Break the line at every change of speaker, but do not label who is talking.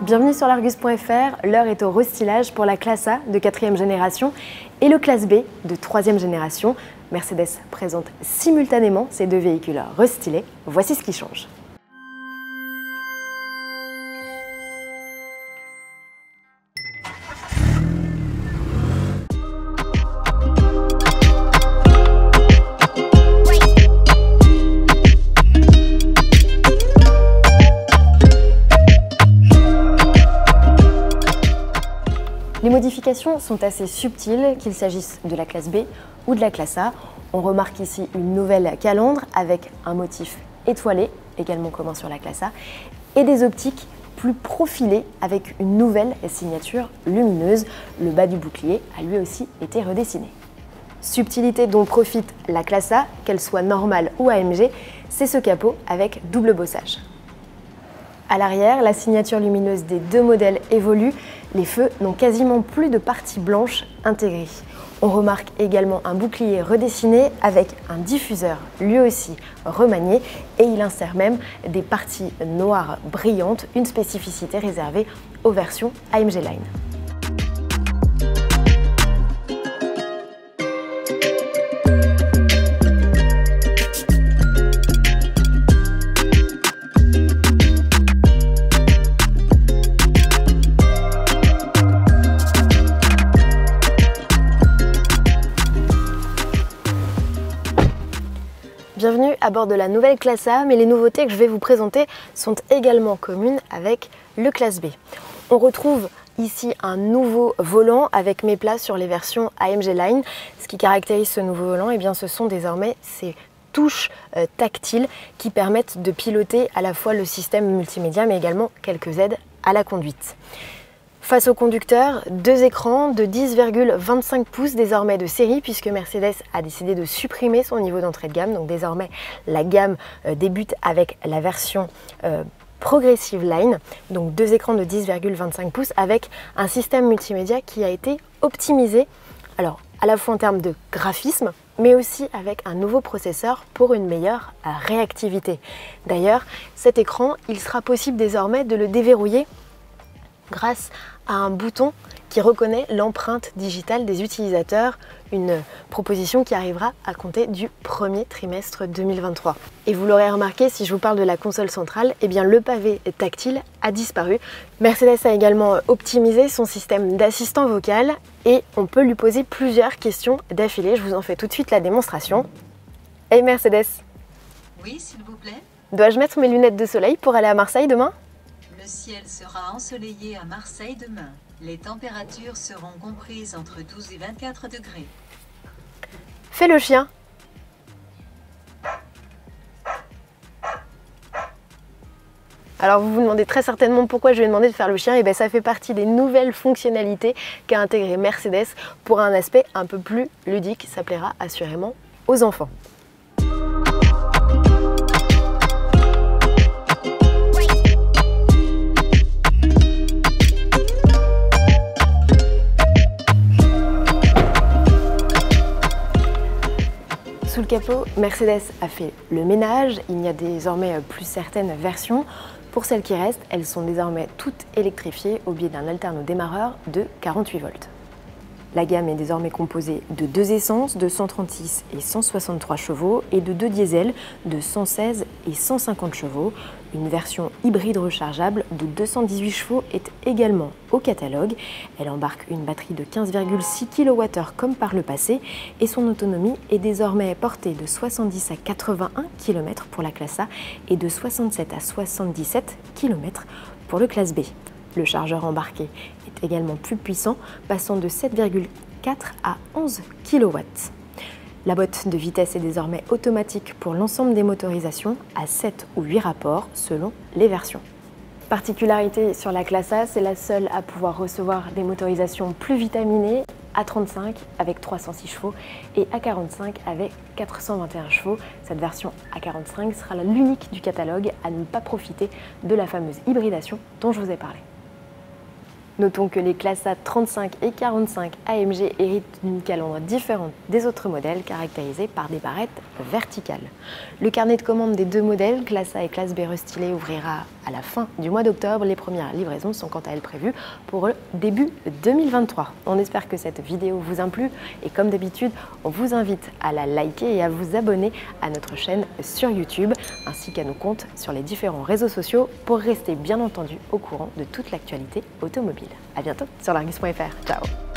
Bienvenue sur l'Argus.fr, l'heure est au restylage pour la classe A de 4e génération et le classe B de 3e génération. Mercedes présente simultanément ces deux véhicules restylés. Voici ce qui change. Les modifications sont assez subtiles, qu'il s'agisse de la classe B ou de la classe A. On remarque ici une nouvelle calandre avec un motif étoilé, également commun sur la classe A, et des optiques plus profilées avec une nouvelle signature lumineuse. Le bas du bouclier a lui aussi été redessiné. Subtilité dont profite la classe A, qu'elle soit normale ou AMG, c'est ce capot avec double bossage. À l'arrière, la signature lumineuse des deux modèles évolue. Les feux n'ont quasiment plus de partie blanche intégrée. On remarque également un bouclier redessiné avec un diffuseur lui aussi remanié et il insère même des parties noires brillantes, une spécificité réservée aux versions AMG Line. Bienvenue à bord de la nouvelle classe A, mais les nouveautés que je vais vous présenter sont également communes avec le classe B. On retrouve ici un nouveau volant avec mes places sur les versions AMG Line. Ce qui caractérise ce nouveau volant, eh bien, ce sont désormais ces touches tactiles qui permettent de piloter à la fois le système multimédia mais également quelques aides à la conduite. Face au conducteur, deux écrans de 10,25 pouces désormais de série puisque Mercedes a décidé de supprimer son niveau d'entrée de gamme. Donc désormais la gamme débute avec la version Progressive Line, donc deux écrans de 10,25 pouces avec un système multimédia qui a été optimisé, alors à la fois en termes de graphisme, mais aussi avec un nouveau processeur pour une meilleure réactivité. D'ailleurs, cet écran, il sera possible désormais de le déverrouiller grâce à un bouton qui reconnaît l'empreinte digitale des utilisateurs, une proposition qui arrivera à compter du premier trimestre 2023. Et vous l'aurez remarqué, si je vous parle de la console centrale, eh bien le pavé tactile a disparu. Mercedes a également optimisé son système d'assistant vocal et on peut lui poser plusieurs questions d'affilée. Je vous en fais tout de suite la démonstration. Hey Mercedes.
Oui, s'il vous plaît.
Dois-je mettre mes lunettes de soleil pour aller à Marseille demain ?
Le ciel sera ensoleillé à Marseille demain. Les températures seront comprises entre 12 et 24 degrés.
Fais le chien. Alors vous vous demandez très certainement pourquoi je lui ai demandé de faire le chien, et bien ça fait partie des nouvelles fonctionnalités qu'a intégré Mercedes pour un aspect un peu plus ludique. Ça plaira assurément aux enfants. Sous le capot, Mercedes a fait le ménage. Il n'y a désormais plus certaines versions. Pour celles qui restent, elles sont désormais toutes électrifiées au biais d'un alterno-démarreur de 48 volts. La gamme est désormais composée de deux essences de 136 et 163 chevaux et de deux diesels de 116 et 150 chevaux. Une version hybride rechargeable de 218 chevaux est également au catalogue. Elle embarque une batterie de 15,6 kWh comme par le passé et son autonomie est désormais portée de 70 à 81 km pour la classe A et de 67 à 77 km pour le classe B. Le chargeur embarqué est également plus puissant, passant de 7,4 à 11 kW. La boîte de vitesse est désormais automatique pour l'ensemble des motorisations à 7 ou 8 rapports selon les versions. Particularité sur la classe A, c'est la seule à pouvoir recevoir des motorisations plus vitaminées à 35 avec 306 chevaux et à 45 avec 421 chevaux. Cette version à 45 sera l'unique du catalogue à ne pas profiter de la fameuse hybridation dont je vous ai parlé. Notons que les Classe A 35 et 45 AMG héritent d'une calandre différente des autres modèles caractérisés par des barrettes verticales. Le carnet de commande des deux modèles, Classe A et Classe B restylés, ouvrira à la fin du mois d'octobre. Les premières livraisons sont quant à elles prévues pour le début 2023. On espère que cette vidéo vous a plu et comme d'habitude, on vous invite à la liker et à vous abonner à notre chaîne sur YouTube ainsi qu'à nos comptes sur les différents réseaux sociaux pour rester bien entendu au courant de toute l'actualité automobile. À bientôt sur largus.fr. Ciao.